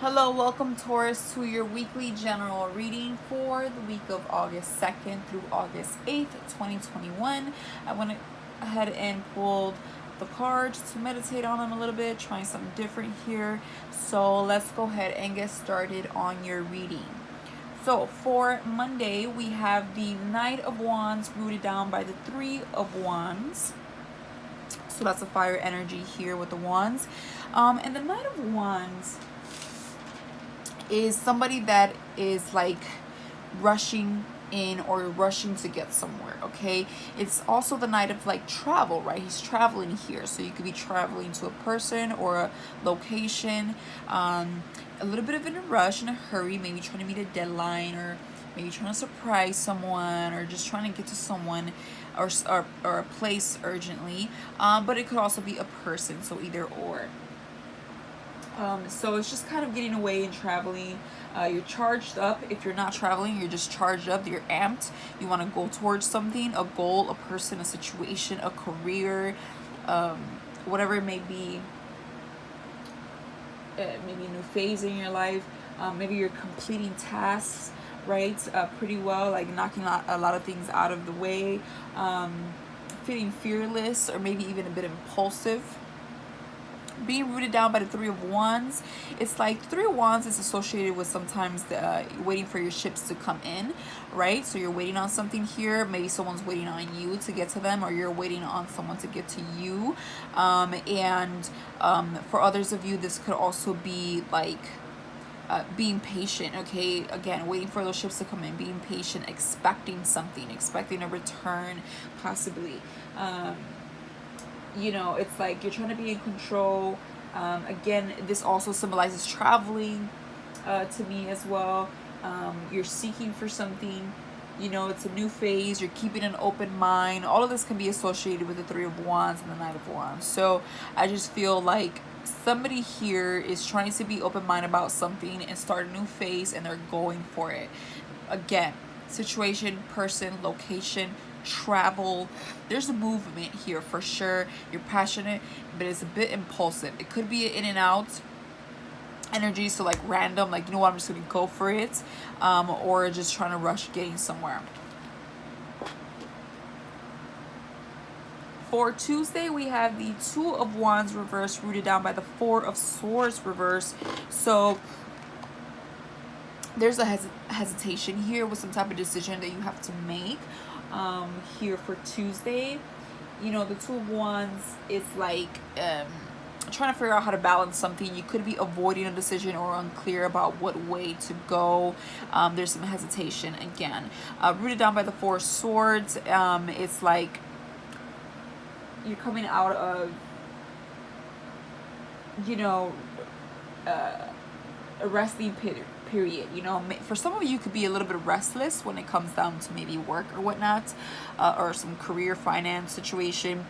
Hello, welcome Taurus to your weekly general reading for the week of August 2nd through August 8th, 2021. I went ahead and pulled the cards to meditate on them a little bit, trying something different here. So let's go ahead and get started on your reading. So for Monday, we have the Knight of Wands rooted down by the Three of Wands. So that's a fire energy here with the Wands. And the Knight of Wands is somebody that is like rushing in or rushing to get somewhere. Okay, it's also the Knight of like travel, right? He's traveling here, so you could be traveling to a person or a location, a little bit of in a rush, in a hurry, maybe trying to meet a deadline, or maybe trying to surprise someone, or just trying to get to someone or a place urgently. But it could also be a person, so either or. So it's just kind of getting away and traveling. You're charged up. If you're not traveling, you're just charged up. You're amped. You want to go towards something, a goal, a person, a situation, a career, whatever it may be. Maybe a new phase in your life. Maybe you're completing tasks, right? Pretty well, like knocking a lot of things out of the way. Feeling fearless, or maybe even a bit impulsive. Being rooted down by the Three of Wands, it's like Three of Wands is associated with sometimes waiting for your ships to come in, right? So you're waiting on something here. Maybe someone's waiting on you to get to them, or you're waiting on someone to get to you. For others of you, this could also be like being patient. Okay, again, waiting for those ships to come in, being patient, expecting something, expecting a return, possibly. It's like you're trying to be in control. Again, this also symbolizes traveling to me as well. You're seeking for something. It's a new phase. You're keeping an open mind. All of this can be associated with the Three of Wands and the Knight of Wands. So I just feel like somebody here is trying to be open-minded about something and start a new phase, and they're going for it. Again, situation, person, location, travel. There's a movement here for sure. You're passionate, but it's a bit impulsive. It could be an in and out energy, so like random, like, you know what, I'm just gonna go for it, or just trying to rush getting somewhere. For Tuesday, we have the Two of Wands reverse rooted down by the Four of Swords reverse. So there's a hesitation here with some type of decision that you have to make here for Tuesday. The Two of Wands is like trying to figure out how to balance something. You could be avoiding a decision or unclear about what way to go. There's some hesitation again. Rooted down by the Four of Swords, it's like you're coming out of a resting period. For some of you, could be a little bit restless when it comes down to maybe work or whatnot, or some career, finance situation.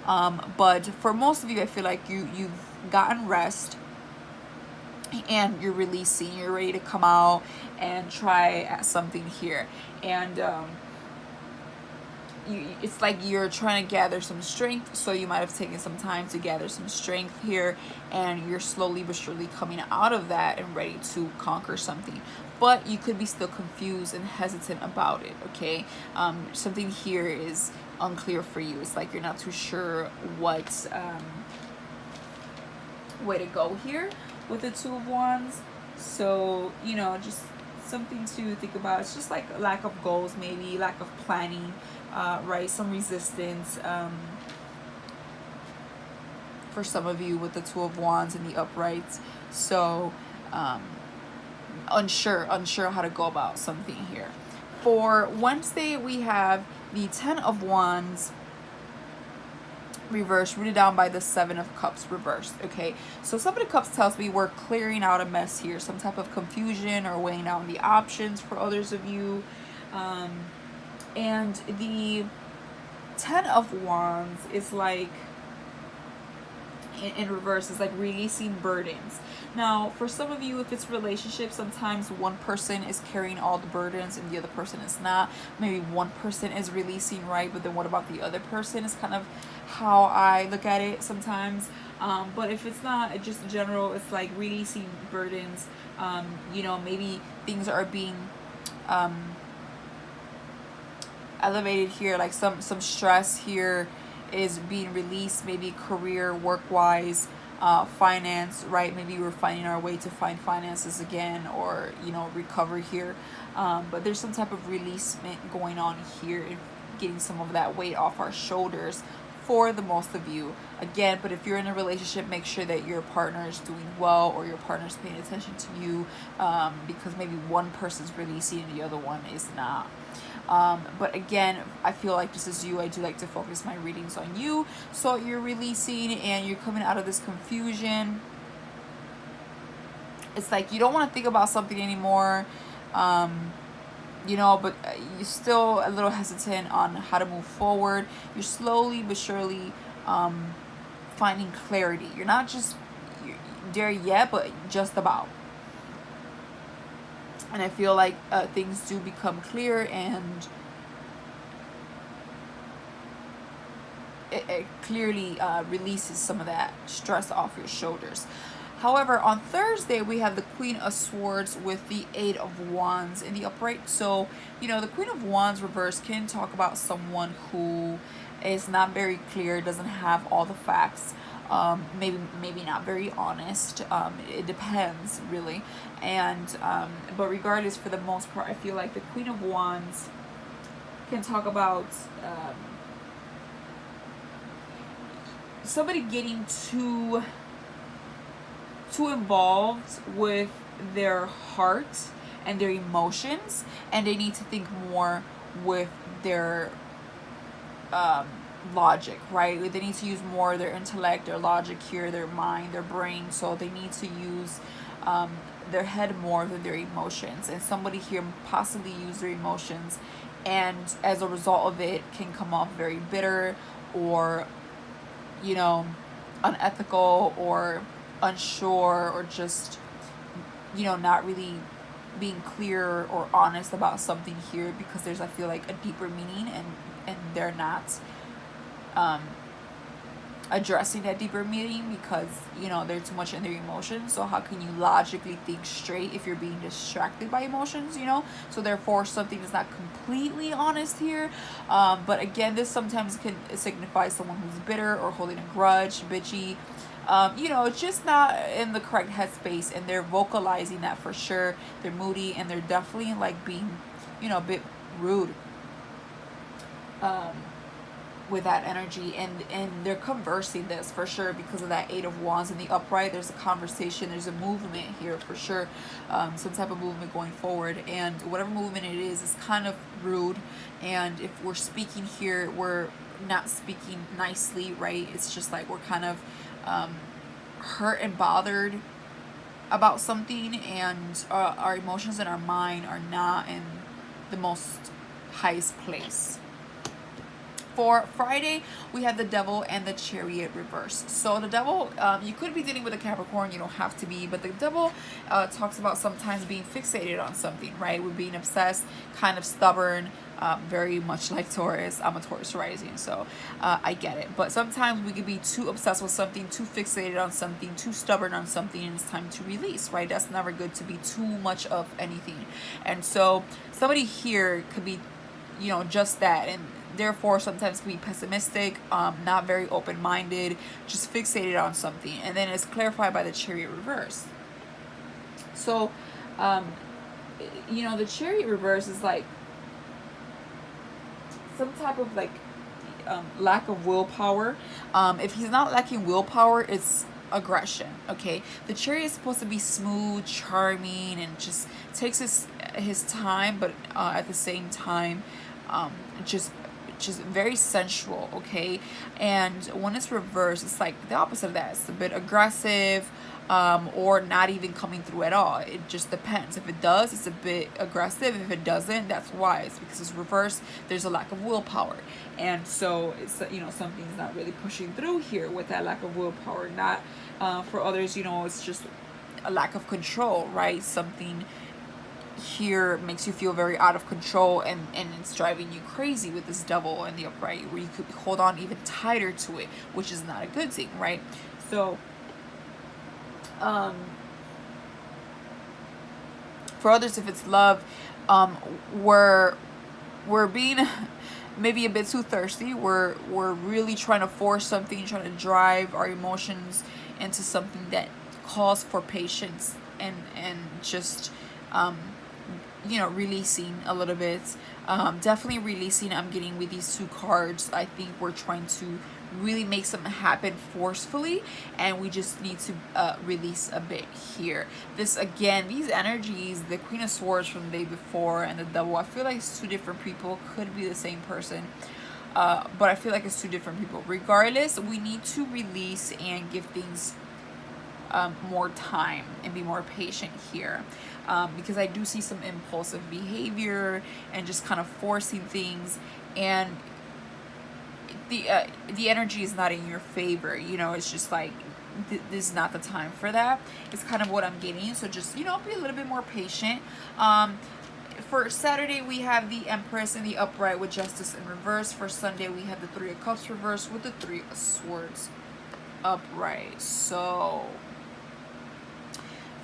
But for most of you, I feel like you've gotten rest, and you're releasing. You're ready to come out and try something here, and it's like you're trying to gather some strength. So you might have taken some time to gather some strength here, and you're slowly but surely coming out of that and ready to conquer something. But you could be still confused and hesitant about it. Okay, something here is unclear for you. It's like you're not too sure what way to go here with the Two of Wands. So just something to think about. It's just like a lack of goals, maybe lack of planning, right? Some resistance for some of you with the Two of Wands and the uprights. So unsure how to go about something here. For Wednesday, we have the Ten of Wands reverse rooted down by the Seven of Cups reversed. Okay, so Seven of Cups tells me we're clearing out a mess here, some type of confusion or weighing down the options for others of you. And the Ten of Wands is like in reverse, is like releasing burdens. Now, for some of you, if it's relationship, sometimes one person is carrying all the burdens and the other person is not. Maybe one person is releasing, right? But then what about the other person is kind of how I look at it sometimes. But if it's not just general, it's like releasing burdens. Maybe things are being elevated here, like some stress here is being released, maybe career, work wise, finance, right? Maybe we're finding our way to find finances again, or recover here, but there's some type of releasement going on here and getting some of that weight off our shoulders for the most of you again. But if you're in a relationship, make sure that your partner is doing well, or your partner's paying attention to you, because maybe one person's releasing and the other one is not. But again, I feel like this is you. I do like to focus my readings on you. So you're releasing and you're coming out of this confusion. It's like you don't want to think about something anymore, but you're still a little hesitant on how to move forward. You're slowly but surely finding clarity. You're not just there yet, but just about. And I feel like things do become clear, and it clearly releases some of that stress off your shoulders. However, on Thursday, we have the Queen of Swords with the Eight of Wands in the upright. So, the Queen of Wands reverse can talk about someone who is not very clear, doesn't have all the facts, maybe not very honest. It depends, really. And but regardless, for the most part, I feel like the Queen of Wands can talk about somebody getting too involved with their heart and their emotions, and they need to think more with their logic, right? They need to use more their intellect, their logic here, their mind, their brain. So they need to use their head more than their emotions. And somebody here possibly use their emotions, and as a result of it can come off very bitter, or unethical, or unsure, or just not really being clear or honest about something here, because there's, I feel like, a deeper meaning, and they're not addressing that deeper meaning, because they're too much in their emotions. So how can you logically think straight if you're being distracted by emotions? So therefore something is not completely honest here. But again, this sometimes can signify someone who's bitter or holding a grudge, bitchy, just not in the correct headspace, and they're vocalizing that for sure. They're moody, and they're definitely like being a bit rude with that energy, and they're conversing this for sure because of that Eight of Wands in the upright. There's a conversation, there's a movement here for sure, some type of movement going forward, and whatever movement it is kind of rude. And if we're speaking here, we're not speaking nicely, right? It's just like we're kind of hurt and bothered about something, and our emotions and our mind are not in the most highest place. For Friday, we have the Devil and the Chariot reverse. So the Devil, you could be dealing with a Capricorn, you don't have to be, but the Devil talks about sometimes being fixated on something, right? We're being obsessed, kind of stubborn, very much like Taurus. I'm a Taurus rising, so I get it. But sometimes we could be too obsessed with something, too fixated on something, too stubborn on something, and it's time to release, right? That's never good, to be too much of anything. And so somebody here could be, just that, and therefore sometimes can be pessimistic, not very open-minded, just fixated on something. And then it's clarified by the Chariot reverse. So the Chariot reverse is like some type of like lack of willpower. If he's not lacking willpower, it's aggression. Okay, the Chariot is supposed to be smooth, charming, and just takes his time, but at the same time just very sensual. Okay, and when it's reversed, it's like the opposite of that. It's a bit aggressive, or not even coming through at all. It just depends. If it does, it's a bit aggressive. If it doesn't, that's why. It's because it's reversed. There's a lack of willpower, and so it's something's not really pushing through here with that lack of willpower. Not for others, it's just a lack of control, right? Something here makes you feel very out of control, and it's driving you crazy with this Devil in the upright, where you could hold on even tighter to it, which is not a good thing, right? So for others, if it's love, we're being maybe a bit too thirsty. We're really trying to force something, trying to drive our emotions into something that calls for patience, and just releasing a little bit. Definitely releasing. I'm getting with these two cards. I think we're trying to really make something happen forcefully, and we just need to release a bit here. This, again, these energies, the Queen of Swords from the day before and the Devil, I feel like it's two different people. Could be the same person, but I feel like it's two different people. Regardless, we need to release and give things more time and be more patient here, because I do see some impulsive behavior and just kind of forcing things, and the energy is not in your favor. It's just like this is not the time for that. It's kind of what I'm getting. So just be a little bit more patient. For Saturday, we have the Empress in the upright with Justice in reverse. For Sunday, we have the Three of Cups reversed with the Three of Swords upright. So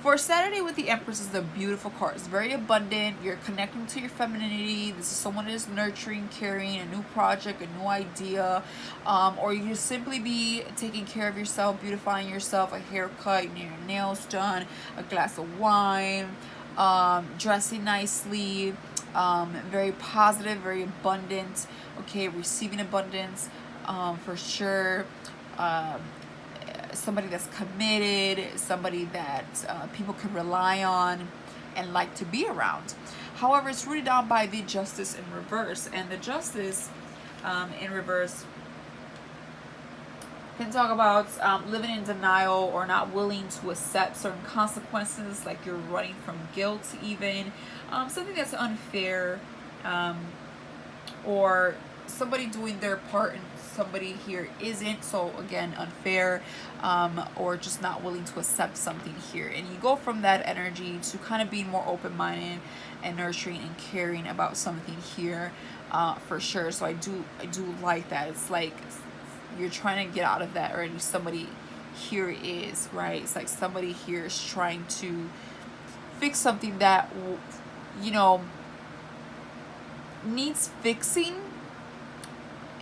for Saturday with the Empress is a beautiful card. It's very abundant. You're connecting to your femininity. This is someone that is nurturing, caring, a new project, a new idea, or you just simply be taking care of yourself, beautifying yourself, a haircut, you need your nails done, a glass of wine, dressing nicely, very positive, very abundant. Okay, receiving abundance, for sure. Somebody that's committed, somebody that people can rely on and like to be around. However, it's rooted down by the Justice in reverse, and the Justice in reverse can talk about living in denial or not willing to accept certain consequences, like you're running from guilt, even something that's unfair, or somebody doing their part and somebody here isn't. So again, unfair, or just not willing to accept something here, and you go from that energy to kind of being more open-minded and nurturing and caring about something here, for sure. So I do like that. It's like you're trying to get out of that already. Somebody here is, right? It's like somebody here is trying to fix something that needs fixing,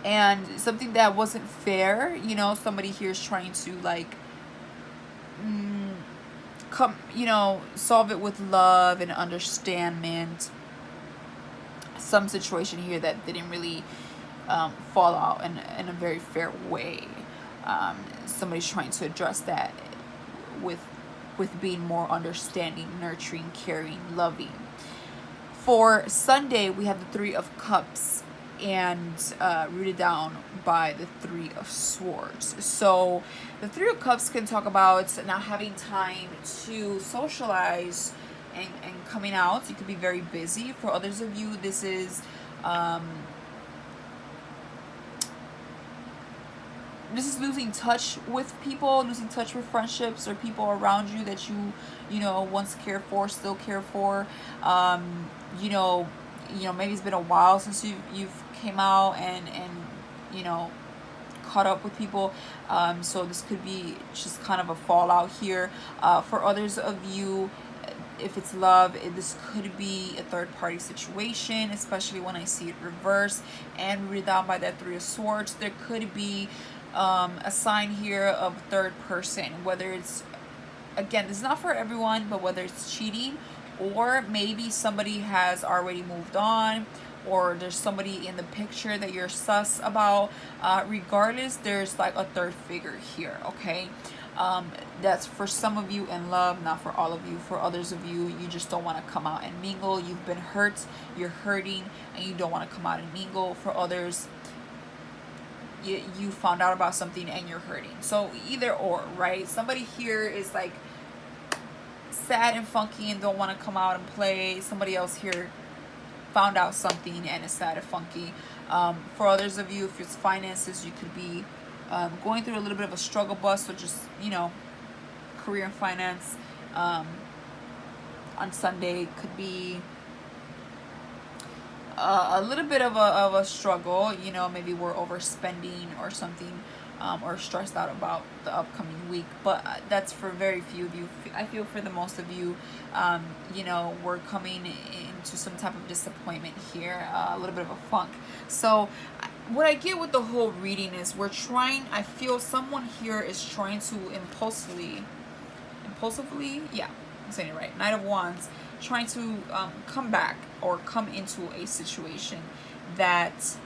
and something that wasn't fair. Somebody here is trying to like solve it with love and understanding. Some situation here that didn't really fall out in a very fair way. Somebody's trying to address that with being more understanding, nurturing, caring, loving. For Sunday, we have the Three of Cups, and rooted down by the Three of Swords. So the Three of Cups can talk about not having time to socialize and coming out. You could be very busy. For others of you, this is losing touch with people, losing touch with friendships or people around you that you once cared for, still care for. Maybe it's been a while since you've came out and caught up with people. So this could be just kind of a fallout here. For others of you, if it's love, this could be a third-party situation, especially when I see it reversed and rooted down by that Three of Swords. There could be a sign here of third person, whether it's, again, this is not for everyone, but whether it's cheating, or maybe somebody has already moved on, or there's somebody in the picture that you're sus about. Regardless, there's like a third figure here, okay? That's for some of you in love, not for all of you. For others of you, you just don't want to come out and mingle. You've been hurt, you're hurting, and you don't want to come out and mingle. For others, you found out about something and you're hurting. So either or, right? Somebody here is like sad and funky and don't want to come out and play. Somebody else here found out something and is sad and funky. For others of you, if it's finances, you could be going through a little bit of a struggle bus, or just career and finance, On Sunday could be a little bit of a struggle. You know, maybe we're overspending or something, or stressed out about the upcoming week. But that's for very few of you. I feel for the most of you, you know, we're coming into some type of disappointment here, a little bit of a funk. So what I get with the whole reading is I feel someone here is trying to impulsively, yeah, I'm saying it right, Knight of Wands, trying to come back or come into a situation that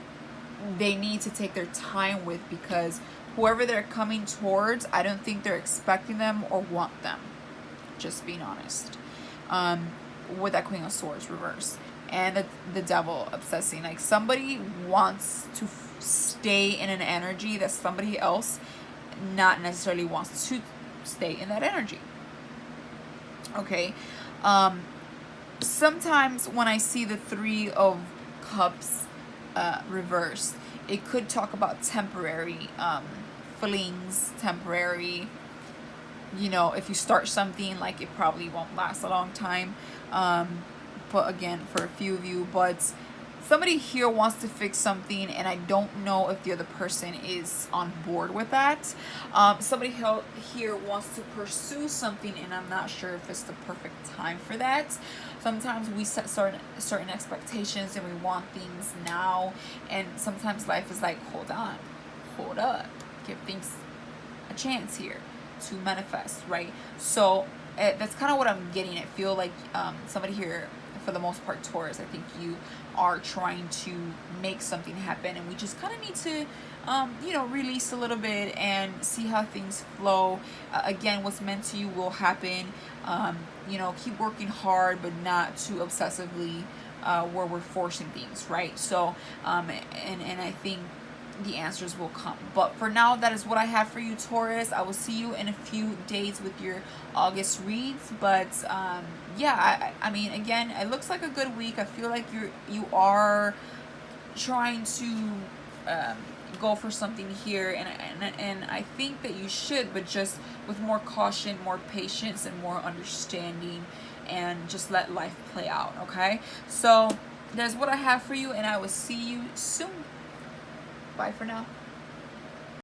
they need to take their time with, because whoever they're coming towards, I don't think they're expecting them or want them, just being honest. With that Queen of Swords reverse and the Devil obsessing, like somebody wants to stay in an energy that somebody else not necessarily wants to stay in that energy. Okay. Sometimes when I see the Three of Cups reversed, it could talk about temporary flings, temporary, you know, if you start something, like it probably won't last a long time. But again, for a few of you, but somebody here wants to fix something, and I don't know if the other person is on board with that. Somebody here wants to pursue something, and I'm not sure if it's the perfect time for that. Sometimes we set certain expectations and we want things now, and sometimes life is like, hold on, hold up, give things a chance here to manifest, right? So that's kind of what I'm getting. I feel like somebody here, for the most part, Taurus, I think you are trying to make something happen, and we just kind of need to you know, release a little bit and see how things flow. Again, what's meant to you will happen. You know, keep working hard, but not too obsessively where we're forcing things, right? So and I think the answers will come. But for now, that is what I have for you, Taurus. I will see you in a few days with your August reads. But yeah, I mean, again, it looks like a good week. I feel like you are trying to go for something here, and I think that you should, but just with more caution, more patience, and more understanding, and just let life play out. Okay, so that's what I have for you, and I will see you soon. Bye for now.